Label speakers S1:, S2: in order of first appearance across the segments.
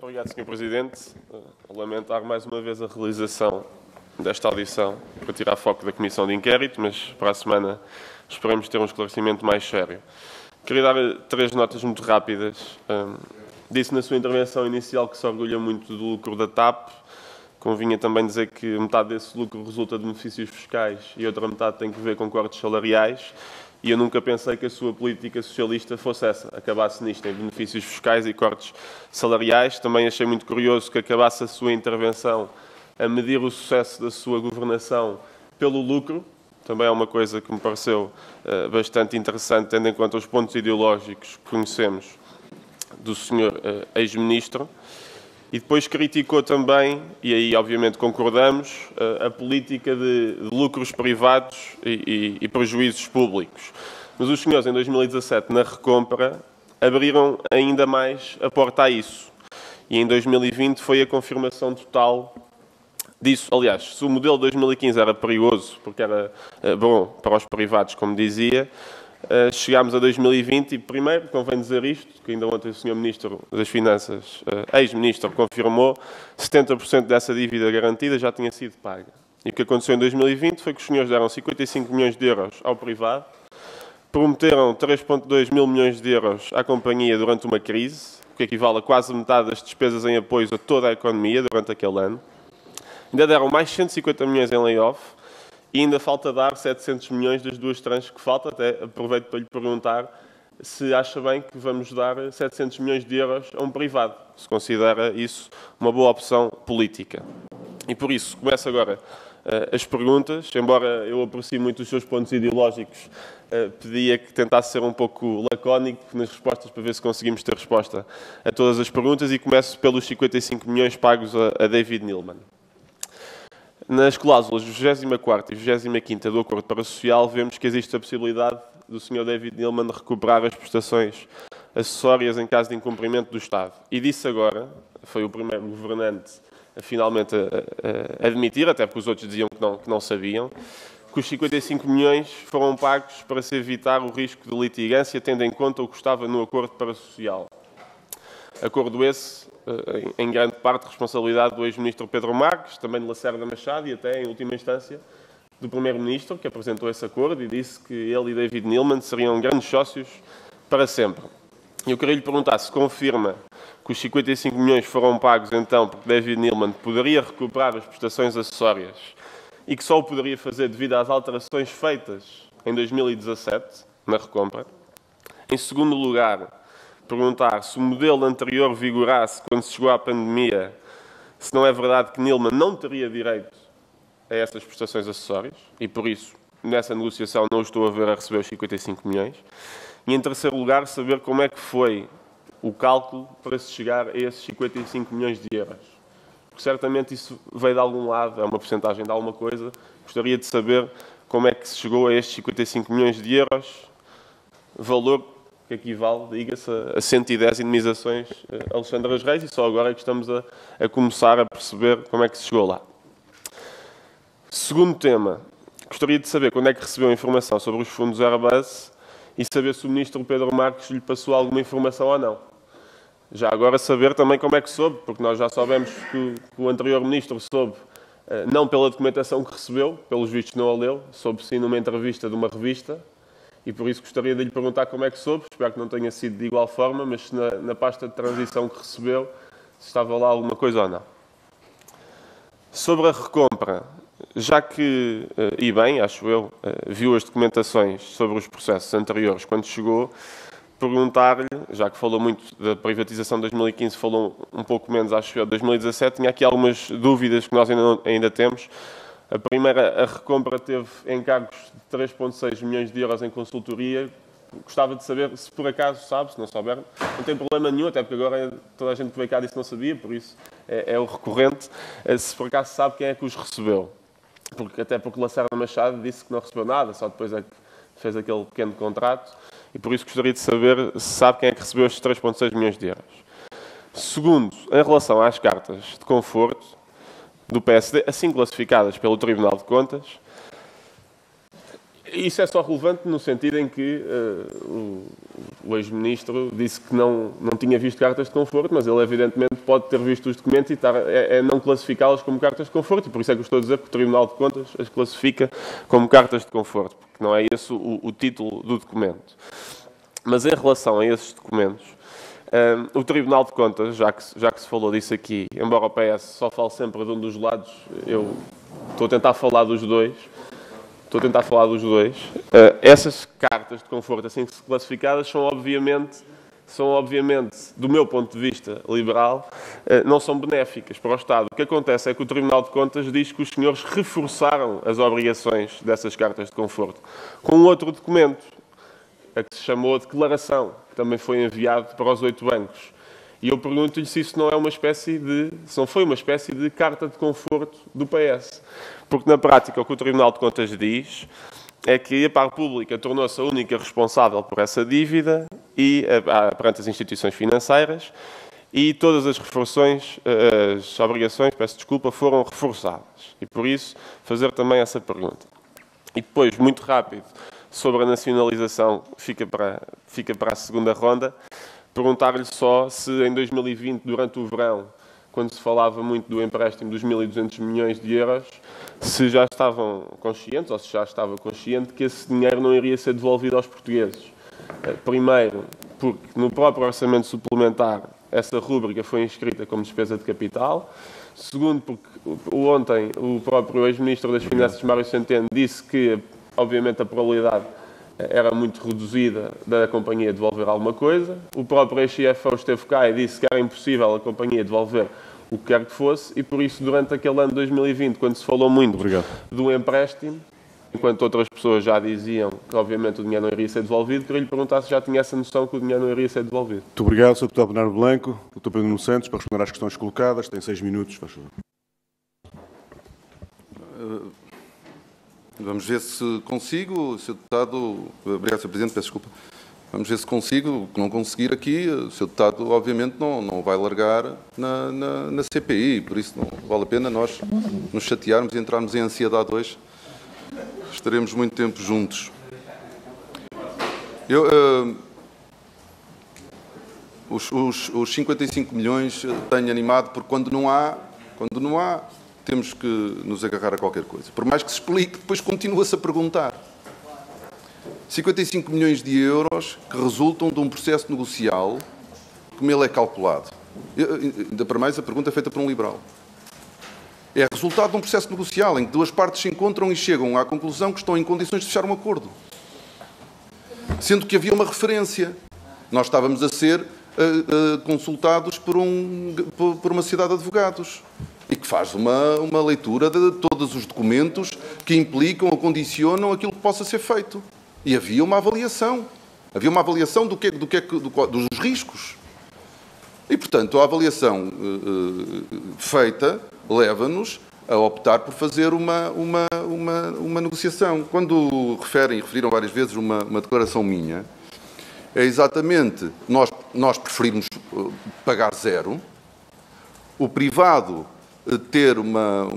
S1: Obrigado, Sr. Presidente. Lamentar mais uma vez a realização desta audição para tirar foco da Comissão de Inquérito, mas para a semana esperemos ter um esclarecimento mais sério. Queria dar 3 notas muito rápidas. Disse na sua intervenção inicial que se orgulha muito do lucro da TAP. Convinha também dizer que metade desse lucro resulta de benefícios fiscais e outra metade tem que ver com cortes salariais. E eu nunca pensei que a sua política socialista fosse essa, acabasse nisto, em benefícios fiscais e cortes salariais. Também achei muito curioso que acabasse a sua intervenção a medir o sucesso da sua governação pelo lucro. Também é uma coisa que me pareceu bastante interessante, tendo em conta os pontos ideológicos que conhecemos do Sr. ex-ministro. E depois criticou também, e aí obviamente concordamos, a política de lucros privados e prejuízos públicos. Mas os senhores, em 2017, na recompra, abriram ainda mais a porta a isso. E em 2020 foi a confirmação total disso. Aliás, se o modelo de 2015 era perigoso, porque era bom para os privados, como dizia, chegámos a 2020 e, primeiro, convém dizer isto, que ainda ontem o Sr. Ministro das Finanças, ex-Ministro, confirmou, 70% dessa dívida garantida já tinha sido paga. E o que aconteceu em 2020 foi que os senhores deram 55 milhões de euros ao privado, prometeram 3,2 mil milhões de euros à companhia durante uma crise, o que equivale a quase metade das despesas em apoios a toda a economia durante aquele ano. Ainda deram mais 150 milhões em layoff, e ainda falta dar 700 milhões das 2 tranches que faltam. Até aproveito para lhe perguntar se acha bem que vamos dar 700 milhões de euros a um privado, se considera isso uma boa opção política. E por isso, começo agora as perguntas. Embora eu aprecie muito os seus pontos ideológicos, pedia que tentasse ser um pouco lacónico nas respostas para ver se conseguimos ter resposta a todas as perguntas, e começo pelos 55 milhões pagos a David Neeleman. Nas cláusulas 24ª e 25ª do Acordo Parasocial, vemos que existe a possibilidade do Sr. David Neeleman recuperar as prestações acessórias em caso de incumprimento do Estado. E disse agora, foi o primeiro governante a finalmente admitir, até porque os outros diziam que não sabiam, que os 55 milhões foram pagos para se evitar o risco de litigância, tendo em conta o que estava no Acordo Parasocial. Acordo esse, em grande parte, responsabilidade do ex-ministro Pedro Marques, também de Lacerda Machado e até, em última instância, do primeiro-ministro, que apresentou esse acordo e disse que ele e David Neeleman seriam grandes sócios para sempre. Eu queria lhe perguntar se confirma que os 55 milhões foram pagos, então, porque David Neeleman poderia recuperar as prestações acessórias e que só o poderia fazer devido às alterações feitas em 2017, na recompra. Em segundo lugar, perguntar se o modelo anterior vigorasse quando se chegou à pandemia, se não é verdade que Neeleman não teria direito a essas prestações acessórias e, por isso, nessa negociação não estou a ver a receber os 55 milhões. E, em terceiro lugar, saber como é que foi o cálculo para se chegar a esses 55 milhões de euros. Porque certamente isso veio de algum lado, é uma porcentagem de alguma coisa. Gostaria de saber como é que se chegou a estes 55 milhões de euros, valor que equivale, diga-se, a 110 indemnizações Alexandre Reis, e só agora é que estamos a começar a perceber como é que se chegou lá. Segundo tema, gostaria de saber quando é que recebeu a informação sobre os fundos Airbus e saber se o ministro Pedro Marques lhe passou alguma informação ou não. Já agora saber também como é que soube, porque nós já soubemos que o anterior ministro soube, não pela documentação que recebeu, pelos vistos não a leu, soube sim numa entrevista de uma revista, e por isso gostaria de lhe perguntar como é que soube. Espero que não tenha sido de igual forma, mas se na pasta de transição que recebeu, se estava lá alguma coisa ou não. Sobre a recompra, já que, e bem, acho eu, viu as documentações sobre os processos anteriores quando chegou, perguntar-lhe, já que falou muito da privatização de 2015, falou um pouco menos, acho eu, de 2017, tinha aqui algumas dúvidas que nós ainda temos. A primeira, a recompra teve encargos de 3,6 milhões de euros em consultoria. Gostava de saber se por acaso sabe, se não souber, não tem problema nenhum, até porque agora toda a gente que veio cá disse que não sabia, por isso é o recorrente, se por acaso sabe quem é que os recebeu. Até porque Lacerda Machado disse que não recebeu nada, só depois é que fez aquele pequeno contrato, e por isso gostaria de saber se sabe quem é que recebeu estes 3,6 milhões de euros. Segundo, em relação às cartas de conforto do PSD, assim classificadas pelo Tribunal de Contas, isso é só relevante no sentido em que o O ex-ministro disse que não tinha visto cartas de conforto, mas ele evidentemente pode ter visto os documentos e não classificá-las como cartas de conforto, e por isso é que eu estou a dizer que o Tribunal de Contas as classifica como cartas de conforto, porque não é esse o título do documento. Mas em relação a esses documentos, o Tribunal de Contas, já que se falou disso aqui, embora o PS só fale sempre de um dos lados, eu estou a tentar falar dos dois. Essas cartas de conforto, assim classificadas, são obviamente, do meu ponto de vista liberal, não são benéficas para o Estado. O que acontece é que o Tribunal de Contas diz que os senhores reforçaram as obrigações dessas cartas de conforto com um outro documento, a que se chamou declaração, que também foi enviado para os 8 bancos. E eu pergunto-lhe se isso não é se não foi uma espécie de carta de conforto do PS. Porque, na prática, o que o Tribunal de Contas diz é que a Par Pública tornou-se a única responsável por essa dívida perante as instituições financeiras, e todas as obrigações, foram reforçadas. E, por isso, fazer também essa pergunta. E depois, muito rápido, sobre a nacionalização, fica para a segunda ronda, perguntar-lhe só se em 2020, durante o verão, quando se falava muito do empréstimo dos 1.200 milhões de euros, se já estavam conscientes, ou se já estava consciente, que esse dinheiro não iria ser devolvido aos portugueses. Primeiro, porque no próprio orçamento suplementar essa rúbrica foi inscrita como despesa de capital. Segundo, porque ontem o próprio ex-ministro das Finanças, Mário Centeno, disse que, obviamente, a probabilidade era muito reduzida da companhia devolver alguma coisa. O próprio ex-CFO esteve cá e disse que era impossível a companhia devolver o que quer que fosse, e por isso, durante aquele ano de 2020, quando se falou muito do empréstimo, enquanto outras pessoas já diziam que, obviamente, o dinheiro não iria ser devolvido, queria lhe perguntar se já tinha essa noção que o dinheiro não iria ser devolvido.
S2: Muito obrigado, Sr. Deputado Bernardo Blanco. O Dr. Pedro Nuno Santos, para responder às questões colocadas, tem 6 minutos, faz favor.
S3: Vamos ver se consigo, Sr. Deputado. Obrigado, Sr. Presidente, peço desculpa. Vamos ver se consigo. O que não conseguir aqui, o Sr. Deputado, obviamente, não vai largar na CPI, por isso não vale a pena nós nos chatearmos e entrarmos em ansiedade hoje. Estaremos muito tempo juntos. Os 55 milhões tenho animado, porque quando não há, temos que nos agarrar a qualquer coisa. Por mais que se explique, depois continua-se a perguntar. 55 milhões de euros que resultam de um processo negocial, como ele é calculado. Ainda para mais, a pergunta é feita por um liberal. É resultado de um processo negocial em que duas partes se encontram e chegam à conclusão que estão em condições de fechar um acordo. Sendo que havia uma referência. Nós estávamos a ser consultados por uma sociedade de advogados e que faz uma leitura de todos os documentos que implicam ou condicionam aquilo que possa ser feito. E havia uma avaliação. Havia uma avaliação dos riscos. E, portanto, a avaliação feita leva-nos a optar por fazer uma negociação. Quando referiram várias vezes uma declaração minha, é exatamente, nós preferimos pagar zero, o privado ter uma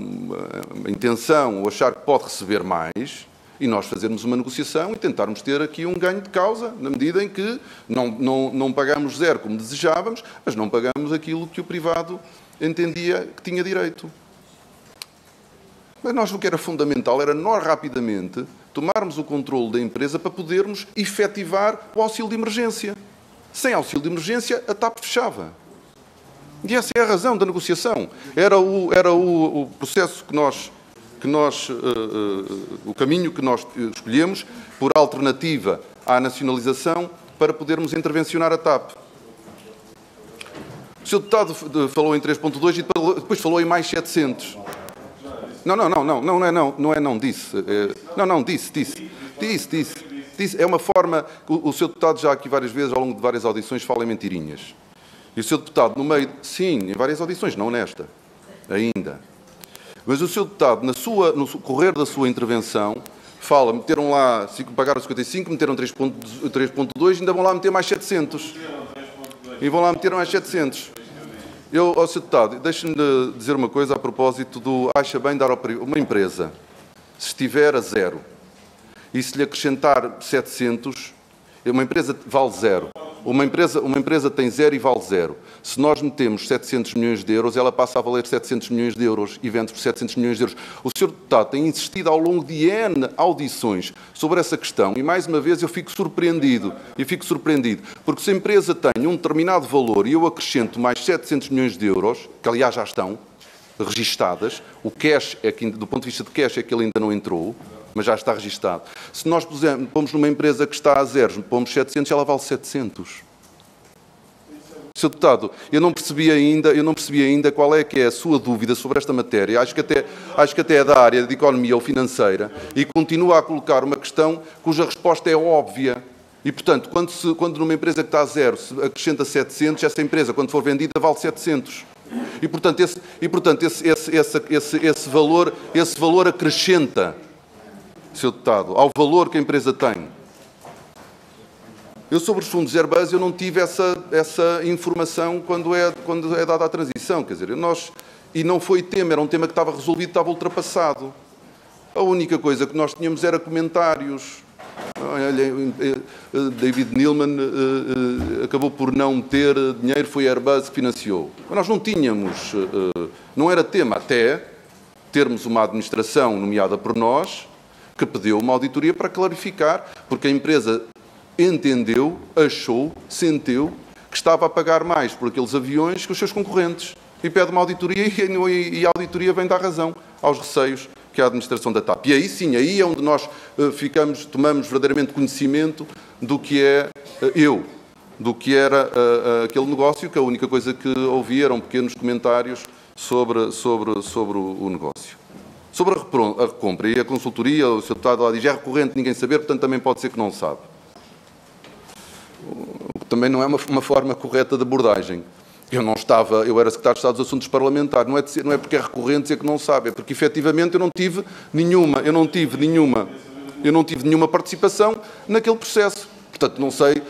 S3: intenção ou achar que pode receber mais, e nós fazermos uma negociação e tentarmos ter aqui um ganho de causa, na medida em que não pagamos zero como desejávamos, mas não pagamos aquilo que o privado entendia que tinha direito. Mas o que era fundamental era nós rapidamente tomarmos o controle da empresa para podermos efetivar o auxílio de emergência. Sem auxílio de emergência, a TAP fechava. E essa é a razão da negociação. Era o processo o caminho que nós escolhemos por alternativa à nacionalização para podermos intervencionar a TAP. O Sr. Deputado falou em 3.2 e depois falou em mais 700. Disse. É uma forma... O Sr. Deputado já aqui várias vezes, ao longo de várias audições, fala em mentirinhas. E o Sr. Deputado, no meio... Sim, em várias audições, não nesta. Ainda. Mas o Sr. Deputado, no correr da sua intervenção, fala, meteram lá, pagaram 55, meteram 3.2, ainda vão lá meter mais 700. E vão lá meter mais 700. Sr. Deputado, deixe-me dizer uma coisa a propósito do acha bem dar uma empresa, se estiver a zero, e se lhe acrescentar 700, Uma empresa vale zero. Uma empresa tem zero e vale zero. Se nós metemos 700 milhões de euros, ela passa a valer 700 milhões de euros e vende por 700 milhões de euros. O Sr. Deputado tem insistido ao longo de N audições sobre essa questão e, mais uma vez, eu fico surpreendido. Porque se a empresa tem um determinado valor e eu acrescento mais 700 milhões de euros, que aliás já estão registadas, o cash, do ponto de vista de cash, é que ele ainda não entrou, mas já está registado. Se nós pomos numa empresa que está a zeros, pomos 700, ela vale 700. Sr. Deputado, eu não percebi ainda qual é que é a sua dúvida sobre esta matéria. Acho que até é da área de economia ou financeira e continua a colocar uma questão cuja resposta é óbvia. E, portanto, quando numa empresa que está a zero se acrescenta 700, essa empresa, quando for vendida, vale 700. E, portanto, esse valor acrescenta, Sr. Deputado, ao valor que a empresa tem. Eu, sobre os fundos Airbus, eu não tive essa informação quando é dada a transição. Quer dizer, e não foi tema, era um tema que estava resolvido, estava ultrapassado. A única coisa que nós tínhamos era comentários. David Neilman acabou por não ter dinheiro, foi a Airbus que financiou. Mas nós não tínhamos, não era tema, até termos uma administração nomeada por nós, que pediu uma auditoria para clarificar, porque a empresa entendeu, achou, sentiu que estava a pagar mais por aqueles aviões que os seus concorrentes. E pede uma auditoria e a auditoria vem dar razão aos receios que é a administração da TAP. E aí sim, aí é onde nós tomamos verdadeiramente conhecimento do que era aquele negócio, que a única coisa que ouvi eram pequenos comentários sobre o negócio. Sobre a recompra e a consultoria, o Sr. Deputado lá diz, é recorrente ninguém saber, portanto também pode ser que não sabe. Também não é uma forma correta de abordagem. Eu era secretário de Estado dos Assuntos Parlamentares, não é porque é recorrente dizer que não sabe, é porque efetivamente eu não tive nenhuma participação naquele processo. Portanto, não sei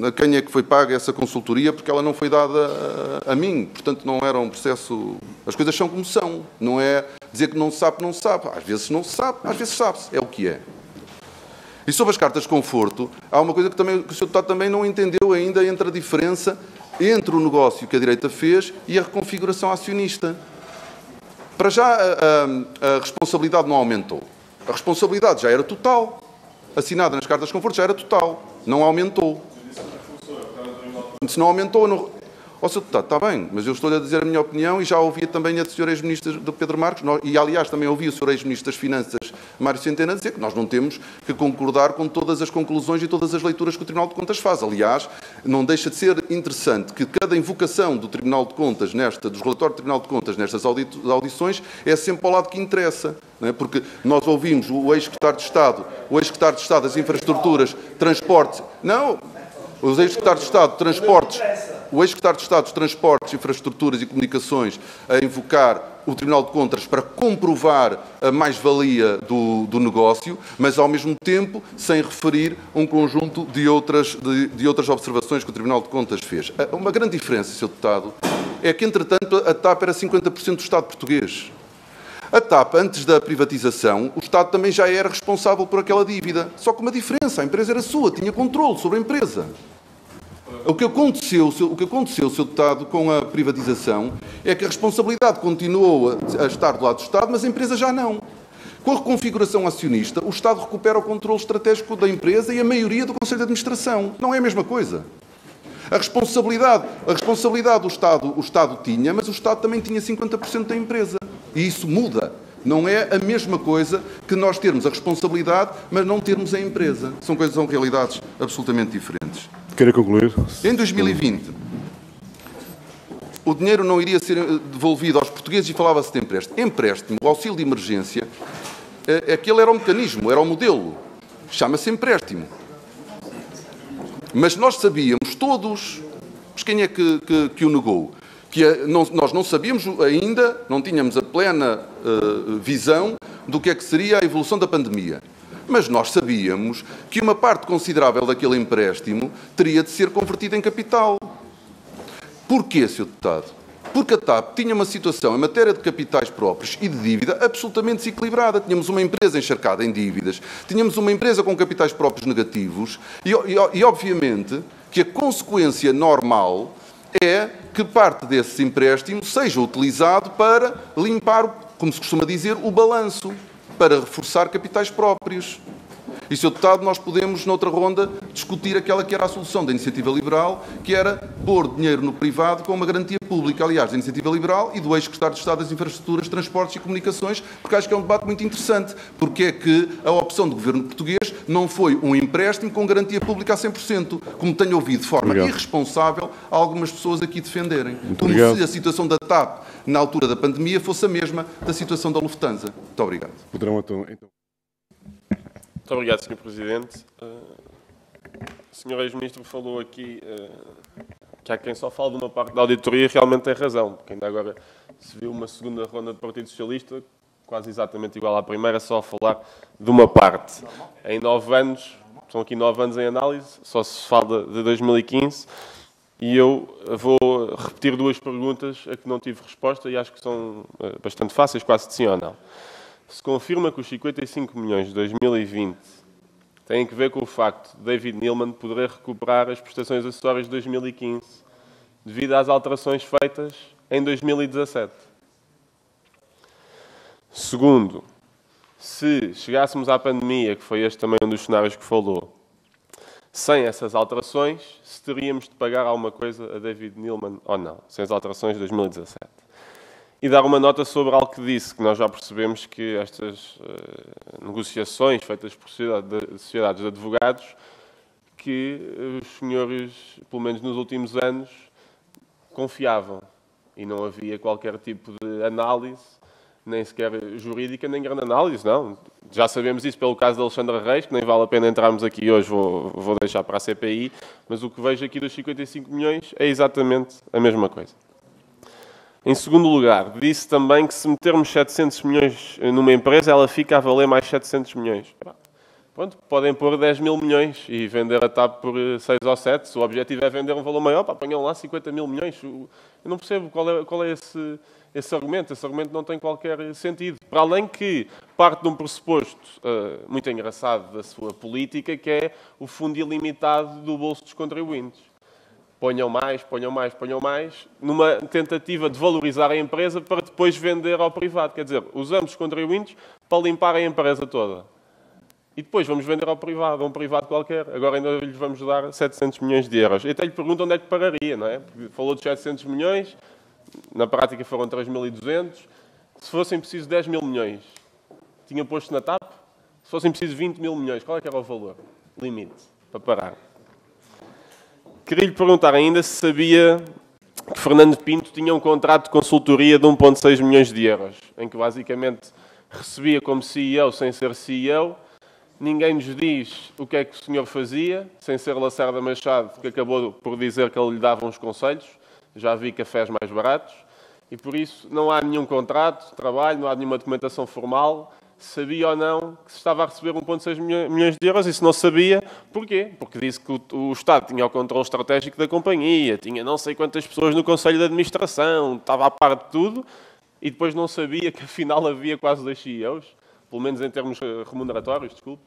S3: a quem é que foi paga essa consultoria, porque ela não foi dada a mim. Portanto, não era um processo... As coisas são como são. Não é dizer que não sabe, não sabe. Às vezes não se sabe, às vezes sabe-se. É o que é. E sobre as cartas de conforto, há uma coisa que o Sr. Deputado também não entendeu ainda entre a diferença entre o negócio que a direita fez e a reconfiguração acionista. Para já, a responsabilidade não aumentou. A responsabilidade já era total. Assinada nas cartas de conforto já era total. Não aumentou. Se não aumentou... Não... Ó, Sr. Deputado, está bem, mas eu estou-lhe a dizer a minha opinião e já ouvia também a do Sr. Ex-Ministro do Pedro Marcos e, aliás, também ouvi o Sr. Ex-Ministro das Finanças, Mário Centeno, dizer que nós não temos que concordar com todas as conclusões e todas as leituras que o Tribunal de Contas faz. Aliás, não deixa de ser interessante que cada invocação do Tribunal de Contas, dos relatórios do Tribunal de Contas nestas audições, é sempre ao lado que interessa. Não é? Porque nós ouvimos o ex-secretário de Estado das Infraestruturas, Transportes... Não! Os ex-secretários de Estado de Transportes, o ex-secretário de Estado dos Transportes, Infraestruturas e Comunicações a invocar o Tribunal de Contas para comprovar a mais-valia do negócio, mas ao mesmo tempo sem referir um conjunto de outras observações que o Tribunal de Contas fez. Uma grande diferença, Sr. Deputado, é que, entretanto, a TAP era 50% do Estado português. A TAP, antes da privatização, o Estado também já era responsável por aquela dívida. Só que uma diferença, a empresa era sua, tinha controle sobre a empresa. O que aconteceu, Sr. Deputado, com a privatização é que a responsabilidade continuou a estar do lado do Estado, mas a empresa já não. Com a reconfiguração acionista, o Estado recupera o controle estratégico da empresa e a maioria do Conselho de Administração. Não é a mesma coisa. A responsabilidade o Estado tinha, mas o Estado também tinha 50% da empresa. E isso muda. Não é a mesma coisa que nós termos a responsabilidade, mas não termos a empresa. São realidades absolutamente diferentes.
S2: Queria concluir?
S3: Em 2020, o dinheiro não iria ser devolvido aos portugueses e falava-se de empréstimo. Empréstimo, o auxílio de emergência, aquele era o mecanismo, era o modelo. Chama-se empréstimo. Mas nós sabíamos todos, mas quem é que o negou? Nós não sabíamos ainda, não tínhamos a plena visão do que seria a evolução da pandemia. Mas nós sabíamos que uma parte considerável daquele empréstimo teria de ser convertida em capital. Porquê, Sr. Deputado? Porque a TAP tinha uma situação em matéria de capitais próprios e de dívida absolutamente desequilibrada. Tínhamos uma empresa encharcada em dívidas, tínhamos uma empresa com capitais próprios negativos e obviamente, que a consequência normal é que parte desses empréstimos seja utilizado para limpar, como se costuma dizer, o balanço, para reforçar capitais próprios. E, Sr. Deputado, nós podemos, noutra ronda, discutir aquela que era a solução da iniciativa liberal, que era pôr dinheiro no privado com uma garantia pública, aliás, da iniciativa liberal e do ex-secretário de Estado das Infraestruturas, Transportes e Comunicações, porque acho que é um debate muito interessante. Porque é que a opção do governo português não foi um empréstimo com garantia pública a 100%, como tenho ouvido de forma irresponsável algumas pessoas aqui defenderem. Como se a situação da TAP, na altura da pandemia, fosse a mesma da situação da Lufthansa. Muito obrigado.
S2: Poderão então...
S1: Muito obrigado, Sr. Presidente. O Sr. Ex-Ministro falou aqui que há quem só fala de uma parte da auditoria e realmente tem razão, porque ainda agora se viu uma segunda ronda do Partido Socialista, quase exatamente igual à primeira, só a falar de uma parte. Em 9 anos, são aqui 9 anos em análise, só se fala de 2015, e eu vou repetir 2 perguntas a que não tive resposta e acho que são bastante fáceis, quase de sim ou não. Se confirma que os 55 milhões de 2020 têm que ver com o facto de David Neeleman poder recuperar as prestações acessórias de 2015 devido às alterações feitas em 2017. Segundo, se chegássemos à pandemia, que foi este também um dos cenários que falou, sem essas alterações, se teríamos de pagar alguma coisa a David Neeleman ou não, sem as alterações de 2017. E dar uma nota sobre algo que disse, que nós já percebemos que estas negociações feitas por sociedades de advogados, que os senhores, pelo menos nos últimos anos, confiavam. E não havia qualquer tipo de análise, nem sequer jurídica, nem grande análise, não. Já sabemos isso pelo caso de Alexandra Reis, que nem vale a pena entrarmos aqui hoje, vou deixar para a CPI, mas o que vejo aqui dos 55 milhões é exatamente a mesma coisa. Em segundo lugar, disse também que se metermos 700 milhões numa empresa, ela fica a valer mais 700 milhões. Pronto, podem pôr 10 mil milhões e vender a TAP por 6 ou 7. Se o objetivo é vender um valor maior, apanham lá 50 mil milhões. Eu não percebo qual é esse argumento. Esse argumento não tem qualquer sentido. Para além que parte de um pressuposto muito engraçado da sua política, que é o fundo ilimitado do bolso dos contribuintes. Ponham mais, numa tentativa de valorizar a empresa para depois vender ao privado. Quer dizer, usamos os contribuintes para limpar a empresa toda. E depois vamos vender ao privado, a um privado qualquer. Agora ainda lhes vamos dar 700 milhões de euros. E até lhe pergunto onde é que pagaria, não é? Porque falou de 700 milhões, na prática foram 3.200. Se fossem precisos 10 mil milhões, tinha posto na TAP? Se fossem precisos 20 mil milhões, qual é que era o valor limite para parar? Queria-lhe perguntar ainda se sabia que Fernando Pinto tinha um contrato de consultoria de 1,6 milhões de euros, em que basicamente recebia como CEO sem ser CEO. Ninguém nos diz o que é que o senhor fazia, sem ser Lacerda Machado, que acabou por dizer que ele lhe dava uns conselhos. Já vi cafés mais baratos. E por isso não há nenhum contrato de trabalho, não há nenhuma documentação formal. Sabia ou não que se estava a receber 1,6 milhões de euros, e se não sabia, porquê? Porque disse que o Estado tinha o controle estratégico da companhia, tinha não sei quantas pessoas no Conselho de Administração, estava a par de tudo, e depois não sabia que afinal havia quase 2 CEOs, pelo menos em termos remuneratórios, desculpe.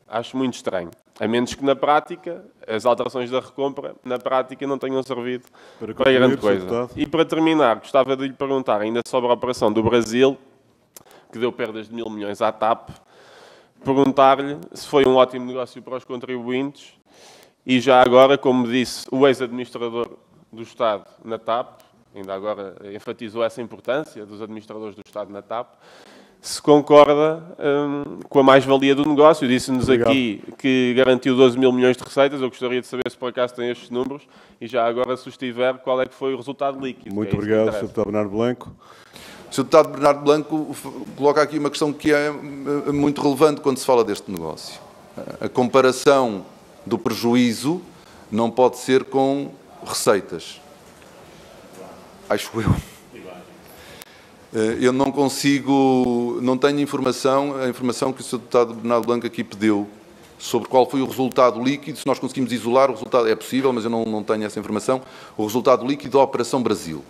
S1: Acho muito estranho. A menos que na prática, as alterações da recompra, na prática, não tenham servido para grande coisa. E para terminar, gostava de lhe perguntar, ainda sobre a operação do Brasil, que deu perdas de 1.000 milhões à TAP, perguntar-lhe se foi um ótimo negócio para os contribuintes e já agora, como disse o ex-administrador do Estado na TAP, ainda agora enfatizou essa importância dos administradores do Estado na TAP, se concorda com a mais-valia do negócio. Disse-nos aqui que garantiu 12 mil milhões de receitas. Eu gostaria de saber se por acaso tem estes números e já agora, se estiver, qual é que foi o resultado líquido.
S2: Muito obrigado, Sr. Deputado Bernardo Blanco.
S3: O Sr. Deputado Bernardo Blanco coloca aqui uma questão que é muito relevante quando se fala deste negócio. A comparação do prejuízo não pode ser com receitas. Acho eu. Eu não consigo, não tenho informação, a informação que o Sr. Deputado Bernardo Blanco aqui pediu sobre qual foi o resultado líquido. Se nós conseguimos isolar o resultado, é possível, mas eu não tenho essa informação. O resultado líquido da Operação Brasil.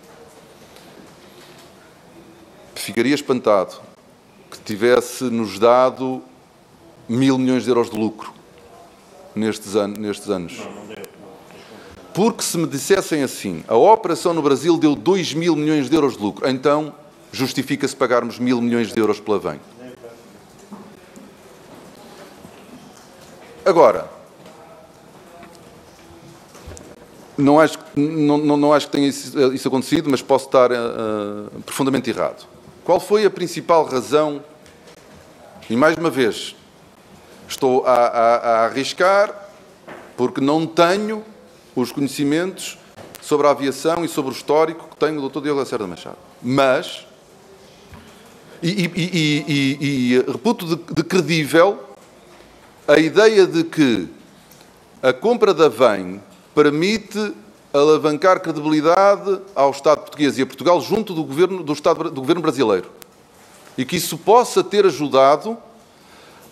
S3: ficaria espantado que tivesse-nos dado 1.000 milhões de euros de lucro nestes anos. Porque se me dissessem assim, a operação no Brasil deu 2.000 milhões de euros de lucro, então justifica-se pagarmos 1.000 milhões de euros pela VEM. Agora, não acho que tenha isso acontecido, mas posso estar profundamente errado. Qual foi a principal razão? E mais uma vez, estou a arriscar porque não tenho os conhecimentos sobre a aviação e sobre o histórico que tenho do Dr. Diogo Lacerda Machado. Mas, reputo de credível a ideia de que a compra da VEM permite alavancar credibilidade ao Estado português e a Portugal junto do governo brasileiro. E que isso possa ter ajudado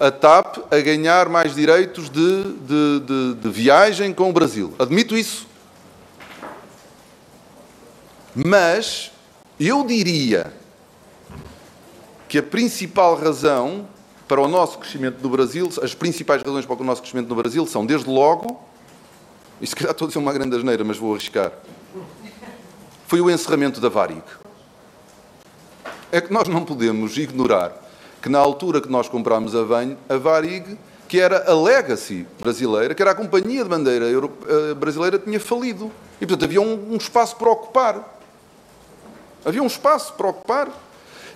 S3: a TAP a ganhar mais direitos de viagem com o Brasil. Admito isso. Mas eu diria que a principal razão para o nosso crescimento no Brasil, as principais razões para o nosso crescimento no Brasil são, desde logo, e se calhar estou a dizer uma grande asneira, mas vou arriscar, foi o encerramento da Varig. É que nós não podemos ignorar que na altura que nós comprámos a Varig, que era a legacy brasileira, que era a companhia de bandeira brasileira, tinha falido. E, portanto, havia um espaço para ocupar. Havia um espaço para ocupar.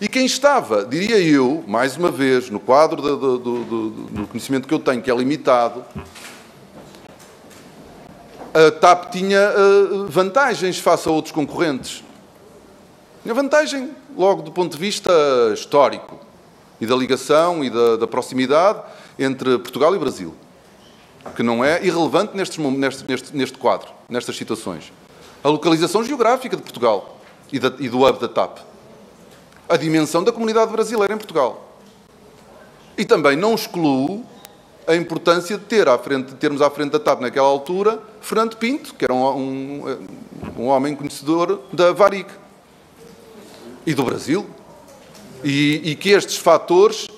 S3: E quem estava, diria eu, mais uma vez, no quadro do conhecimento que eu tenho, que é limitado, a TAP tinha vantagens face a outros concorrentes. Tinha vantagem, logo do ponto de vista histórico, e da ligação e da proximidade entre Portugal e Brasil, que não é irrelevante neste quadro, nestas situações. A localização geográfica de Portugal e do hub da TAP. A dimensão da comunidade brasileira em Portugal. E também não excluo a importância de termos à frente da TAP naquela altura Fernando Pinto, que era um homem conhecedor da Varig e do Brasil. E que estes fatores,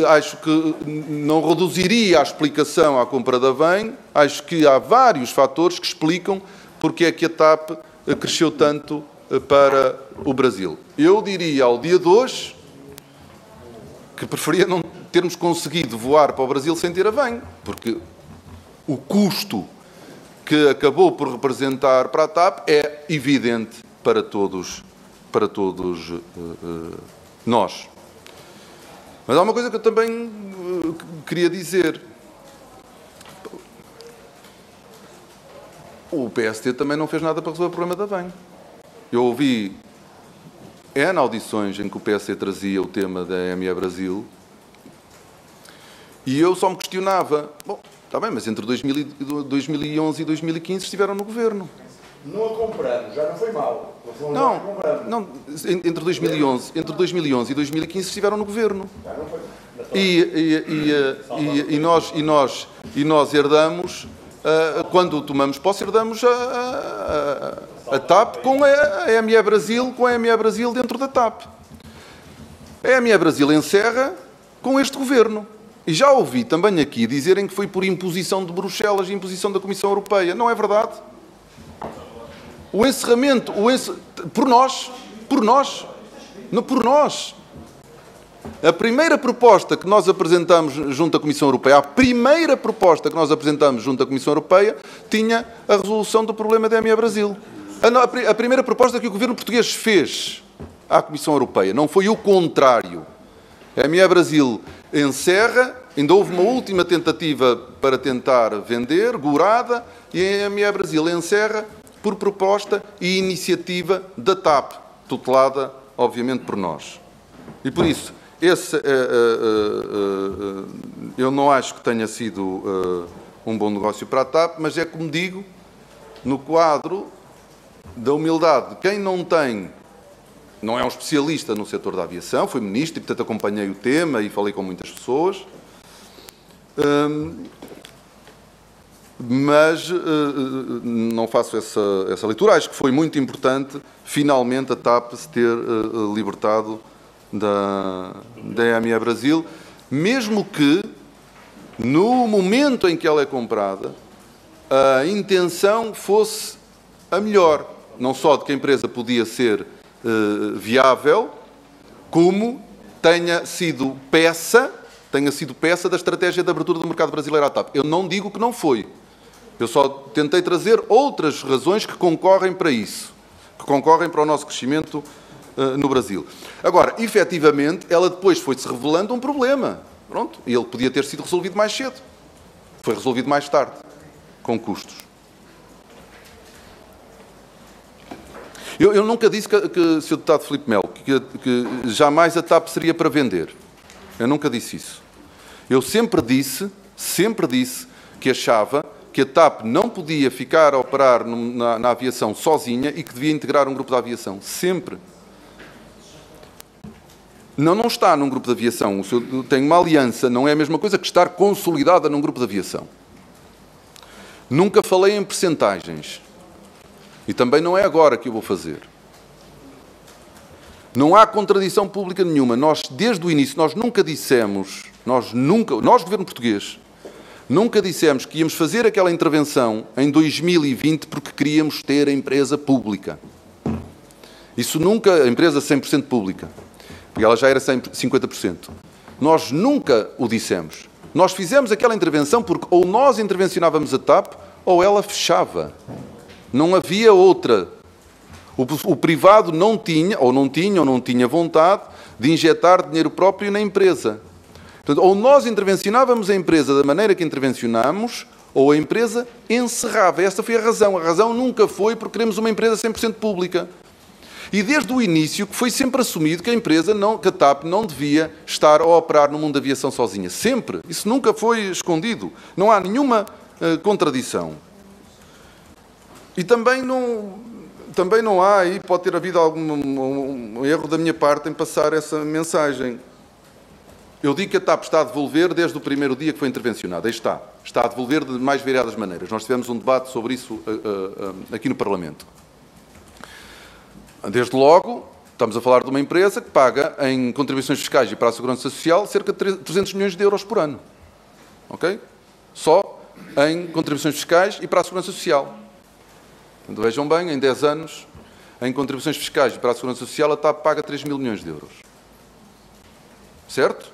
S3: acho que não reduziria a explicação à compra da VEM, acho que há vários fatores que explicam porque é que a TAP cresceu tanto para o Brasil. Eu diria ao dia de hoje que preferia não termos conseguido voar para o Brasil sem ter a VEM, porque o custo que acabou por representar para a TAP é evidente para todos nós. Mas há uma coisa que eu também queria dizer. O PST também não fez nada para resolver o problema da VEM. Eu ouvi N audições em que o PST trazia o tema da ME Brasil e eu só me questionava, bom, está bem, mas entre 2011 e 2015 estiveram no governo.
S4: Não a compramos, já não foi mal.
S3: Não, entre 2011 e 2015 estiveram no governo. E nós herdamos, quando tomamos posse, herdamos a TAP com a ME Brasil, dentro da TAP. A ME Brasil encerra com este governo. E já ouvi também aqui dizerem que foi por imposição de Bruxelas e imposição da Comissão Europeia. Não é verdade. O encerramento, por nós. A primeira proposta que nós apresentamos junto à Comissão Europeia, tinha a resolução do problema da ME Brasil. A primeira proposta que o governo português fez à Comissão Europeia, não foi o contrário. A ME Brasil encerra, ainda houve uma última tentativa para tentar vender, gorada, e a ME Brasil encerra por proposta e iniciativa da TAP, tutelada, obviamente, por nós. E por isso, eu não acho que tenha sido um bom negócio para a TAP, mas é como digo, no quadro da humildade, quem não é um especialista no setor da aviação, foi ministro e, portanto, acompanhei o tema e falei com muitas pessoas. mas não faço essa leitura. Acho que foi muito importante, finalmente, a TAP se ter libertado da EME Brasil, mesmo que, no momento em que ela é comprada, a intenção fosse a melhor, não só de que a empresa podia ser viável, como tenha sido peça da estratégia de abertura do mercado brasileiro à TAP. Eu não digo que não foi. Eu só tentei trazer outras razões que concorrem para isso, que concorrem para o nosso crescimento no Brasil. Agora, efetivamente, ela depois foi-se revelando um problema. Pronto, e ele podia ter sido resolvido mais cedo. Foi resolvido mais tarde, com custos. Eu nunca disse, Sr. Deputado Filipe Melo, que jamais a TAP seria para vender. Eu nunca disse isso. Eu sempre disse que achava que a TAP não podia ficar a operar na aviação sozinha e que devia integrar um grupo de aviação. Sempre. Não está num grupo de aviação. Tem uma aliança, não é a mesma coisa que estar consolidada num grupo de aviação. Nunca falei em percentagens. E também não é agora que eu vou fazer. Não há contradição pública nenhuma. Nós, desde o início, nós, Governo Português, nunca dissemos que íamos fazer aquela intervenção em 2020 porque queríamos ter a empresa pública. Isso nunca, a empresa 100% pública, porque ela já era 50%. Nós nunca o dissemos. Nós fizemos aquela intervenção porque ou nós intervencionávamos a TAP ou ela fechava. Não havia outra. O privado não tinha vontade de injetar dinheiro próprio na empresa. Portanto, ou nós intervencionávamos a empresa da maneira que intervencionámos, ou a empresa encerrava. Essa foi a razão. A razão nunca foi porque queremos uma empresa 100% pública. E desde o início que foi sempre assumido que que a TAP não devia estar a operar no mundo da aviação sozinha. Sempre. Isso nunca foi escondido. Não há nenhuma contradição. E também não há, aí pode ter havido algum erro da minha parte em passar essa mensagem. Eu digo que a TAP está a devolver desde o primeiro dia que foi intervencionada. Aí está. Está a devolver de mais variadas maneiras. Nós tivemos um debate sobre isso aqui no Parlamento. Desde logo, estamos a falar de uma empresa que paga em contribuições fiscais e para a Segurança Social cerca de 300 milhões de euros por ano. Ok? Só em contribuições fiscais e para a Segurança Social. Então, vejam bem, em 10 anos, em contribuições fiscais e para a Segurança Social, a TAP paga 3 mil milhões de euros. Certo?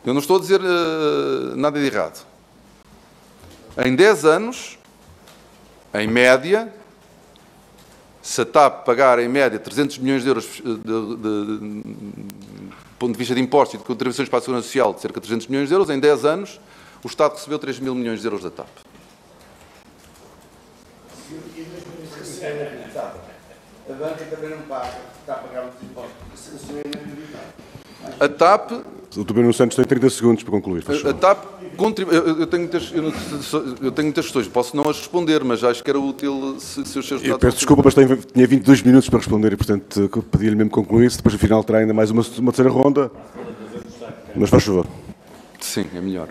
S3: Eu não estou a dizer nada de errado. Em 10 anos, em média, se a TAP pagar em média 300 milhões de euros do ponto de vista de impostos e de contribuições para a Segurança Social de cerca de 300 milhões de euros, em 10 anos, o Estado recebeu 3 mil milhões de euros da TAP.
S4: A banca também não paga, está a pagar os impostos. Isso é inacreditável.
S3: A TAP...
S2: O Dr. Nuno Santos tem 30 segundos para concluir.
S3: A TAP contribui... Eu tenho muitas questões, posso não as responder, mas acho que era útil se os seus dados...
S2: Eu peço desculpa, mas tinha 22 minutos para responder e, portanto, pedi-lhe mesmo concluir. Se depois, no final, terá ainda mais uma terceira ronda. Mas faz favor.
S3: Sim, é melhor.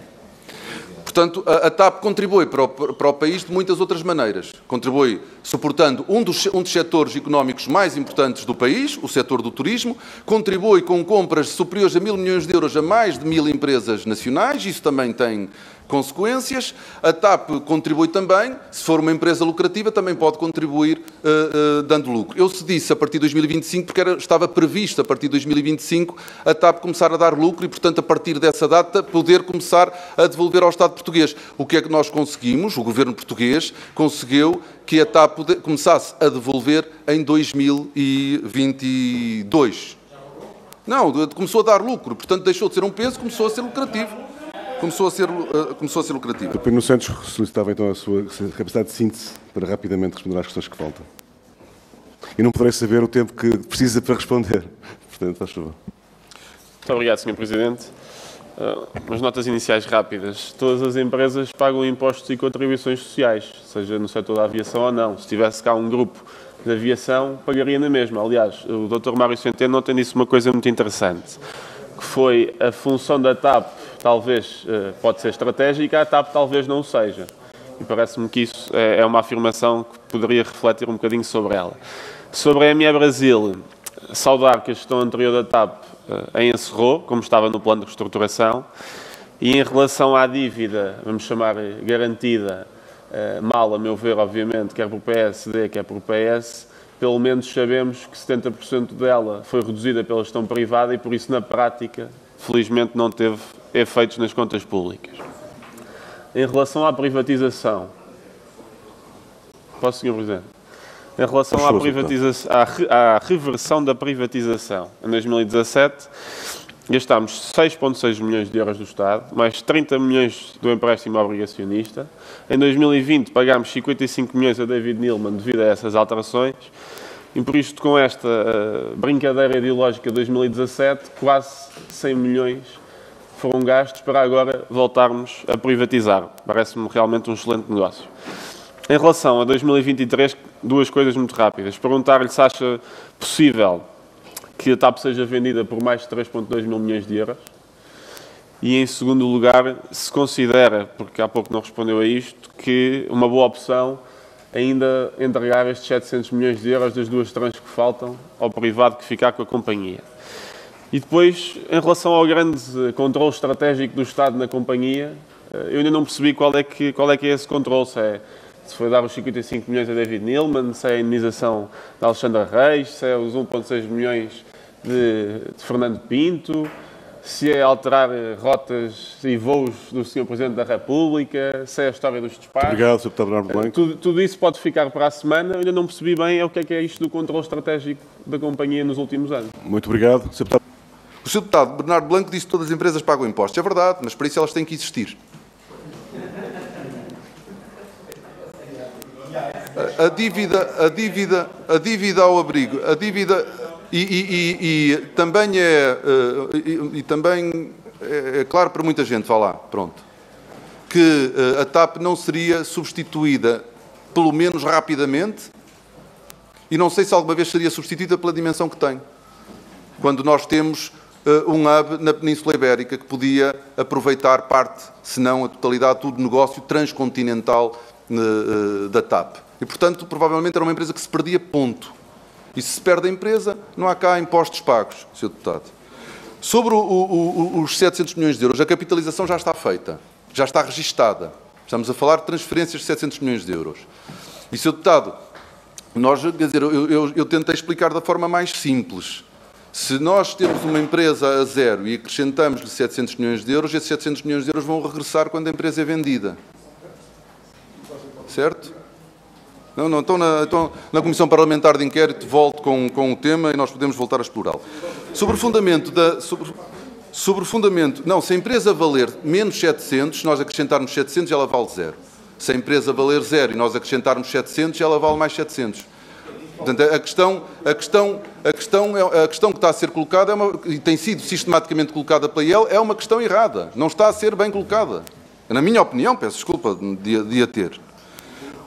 S3: Portanto, a TAP contribui para o país de muitas outras maneiras. Contribui suportando um dos setores económicos mais importantes do país, o setor do turismo. Contribui com compras superiores a 1.000 milhões de euros a mais de 1.000 empresas nacionais. Isso também tem consequências. A TAP contribui também, se for uma empresa lucrativa, também pode contribuir dando lucro. Eu se disse a partir de 2025, porque estava previsto a partir de 2025 a TAP começar a dar lucro e, portanto, a partir dessa data, poder começar a devolver ao Estado português. O que é que nós conseguimos? O Governo português conseguiu que a TAP começasse a devolver em 2022. Não, começou a dar lucro. Portanto, deixou de ser um peso, começou a ser lucrativo. Começou a ser lucrativo.
S2: O Dr. Nuno Santos solicitava então a sua capacidade de síntese para rapidamente responder às questões que faltam. E não poderei saber o tempo que precisa para responder. Portanto, faz favor.
S1: Muito obrigado, Sr. Presidente. Umas notas iniciais rápidas. Todas as empresas pagam impostos e contribuições sociais, seja no setor da aviação ou não. Se tivesse cá um grupo de aviação, pagaria na mesma. Aliás, o Dr. Mário Centeno ontem disse uma coisa muito interessante. que foi a função da TAP, talvez pode ser estratégica, a TAP talvez não o seja. E parece-me que isso é uma afirmação que poderia refletir um bocadinho sobre ela. Sobre a ME Brasil, saudar que a gestão anterior da TAP a encerrou, como estava no plano de reestruturação, e em relação à dívida, vamos chamar garantida, mal, a meu ver, obviamente, quer por PSD, quer por PS, pelo menos sabemos que 70% dela foi reduzida pela gestão privada e, por isso, na prática, felizmente não teve efeitos nas contas públicas. Em relação à privatização... Posso, Sr. Presidente? Em relação à reversão da privatização, em 2017, gastámos 6,6 milhões de euros do Estado, mais 30 milhões do empréstimo obrigacionista. Em 2020, pagámos 55 milhões a David Neeleman devido a essas alterações. E por isto, com esta brincadeira ideológica de 2017, quase 100 milhões foram gastos para agora voltarmos a privatizar. Parece-me realmente um excelente negócio. Em relação a 2023, duas coisas muito rápidas. Perguntar-lhe se acha possível que a TAP seja vendida por mais de 3,2 mil milhões de euros. E, em segundo lugar, se considera, porque há pouco não respondeu a isto, que uma boa opção ainda entregar estes 700 milhões de euros das duas trans que faltam ao privado que ficar com a companhia. E depois, em relação ao grande controle estratégico do Estado na companhia, eu ainda não percebi qual é que é esse controle. Se foi dar os 55 milhões a David Neeleman, se é a indenização de Alexandra Reis, se é os 1,6 milhões de Fernando Pinto, se é alterar rotas e voos do Sr. Presidente da República, se é a história dos despachos.
S2: Obrigado, Sr. Deputado Bernardo Blanco.
S1: Tudo isso pode ficar para a semana. Eu ainda não percebi bem o que é isto do controle estratégico da companhia nos últimos anos.
S2: Muito obrigado. Sr. Deputado.
S3: O Sr. Deputado Bernardo Blanco disse que todas as empresas pagam impostos. É verdade, mas para isso elas têm que existir. A dívida ao abrigo, a dívida e também é claro para muita gente, vá lá, pronto, que a TAP não seria substituída, pelo menos rapidamente, e não sei se alguma vez seria substituída pela dimensão que tem. Quando nós temos um hub na Península Ibérica que podia aproveitar parte, se não a totalidade, do negócio transcontinental da TAP. E, portanto, provavelmente era uma empresa que se perdia, ponto. E se perde a empresa, não há cá impostos pagos, Sr. Deputado. Sobre os 700 milhões de euros, a capitalização já está feita, já está registada. Estamos a falar de transferências de 700 milhões de euros. E, Sr. Deputado, eu tentei explicar da forma mais simples. Se nós temos uma empresa a zero e acrescentamos-lhe 700 milhões de euros, esses 700 milhões de euros vão regressar quando a empresa é vendida. Certo? Não, então na Comissão Parlamentar de Inquérito volto com o tema e nós podemos voltar a explorá-lo. Sobre o fundamento não, se a empresa valer menos 700, se nós acrescentarmos 700, ela vale zero. Se a empresa valer zero e nós acrescentarmos 700, ela vale mais 700. Portanto, a questão que está a ser colocada e tem sido sistematicamente colocada pela IEL é uma questão errada. Não está a ser bem colocada. Na minha opinião, peço desculpa de a ter.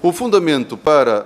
S3: O fundamento para